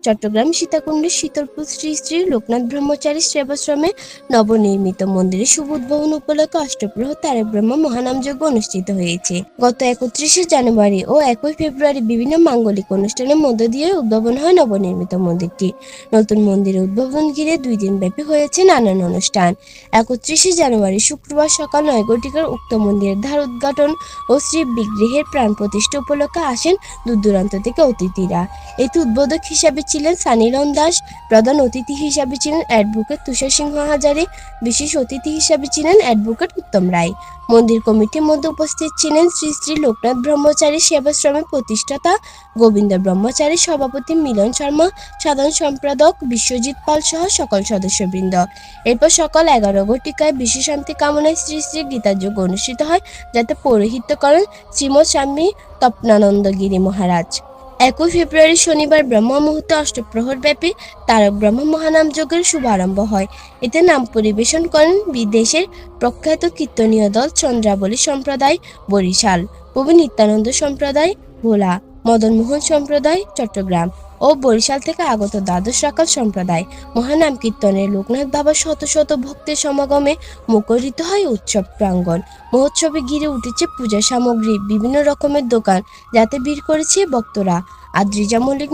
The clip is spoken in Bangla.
চট্টগ্রাম সীতাকুণ্ডের শীতলপুর শ্রী শ্রী লোকনাথ ব্রহ্মচারী সেবাশ্রমে নবনির্মিত মন্দিরের শুভ উদ্বোধন উপলক্ষে অষ্টপ্রহর তারক ব্রহ্ম মহানামযজ্ঞ অনুষ্ঠিত হয়েছে। গত 31শে জানুয়ারি ও 1 ফেব্রুয়ারি বিভিন্ন মাঙ্গলিক অনুষ্ঠানের মধ্য দিয়ে উদ্বোধন হয় নবনির্মিত মন্দিরটি। নতুন মন্দিরের উদ্বোধন ঘিরে 2 দিন ব্যাপী হয়েছে নানান অনুষ্ঠান। 31শে জানুয়ারি শুক্রবার সকাল 9 ঘটিকার উক্ত মন্দিরের দ্বার উদ্ঘাটন ও শ্রী বিগ্রহের প্রাণ প্রতিষ্ঠা উপলক্ষে আসেন দূর দূরান্ত থেকে অতিথিরা। এতে উদ্বোধক হিসাবে ছিলেন সানিরন দাস, প্রধান অতিথি হিসাবে ছিলেন অ্যাডভোকেট তুষার সিংহ হাজারি, বিশেষ অতিথি হিসাবে ছিলেন অ্যাডভোকেট উত্তম রায়। মন্দির কমিটির মধ্যে উপস্থিত ছিলেন শ্রী শ্রী লোকনাথ ব্রহ্মচারী সেবাশ্রমের প্রতিষ্ঠাতা গোবিন্দ ব্রহ্মচারী, সভাপতি মিলন শর্মা, সাধারণ সম্পাদক বিশ্বজিৎ পাল সহ সকল সদস্যবৃন্দ। এরপর সকাল 11 ঘটিকায় বিশ্ব শান্তি কামনায় শ্রী শ্রী গীতাযজ্ঞ অনুষ্ঠিত হয়, যাতে পৌরোহিত্য করেন শ্রীমৎ স্বামী তপনানন্দ গিরি মহারাজ। 1 ফেব্রুয়ারি শনিবার ব্রহ্ম মুহূর্তে অষ্টপ্রহর ব্যাপী তারক ব্রহ্ম মহানাম যজ্ঞের শুভারম্ভ হয়। এতে নাম পরিবেশন করেন বিদেশের প্রখ্যাত কীর্তনীয় দল চন্দ্রাবলী সম্প্রদায় বরিশাল, প্রভু নিত্যানন্দ সম্প্রদায় ভোলা, মদনমোহন সম্প্রদায় চট্টগ্রাম ও বরিশাল থেকে আগত দ্বাদশ রাকাল সম্প্রদায়। মহানাম কীর্তনের লোকনাথ বাবার শত শত ভক্তের সমাগমে মুখরিত হয় উৎসব প্রাঙ্গণ। মহোৎসবে ঘিরে উঠেছে পূজা সামগ্রী, বিভিন্ন রকমের দোকান, যাতে ভিড় করেছে ভক্তরা। আদ্রিজা মল্লিক।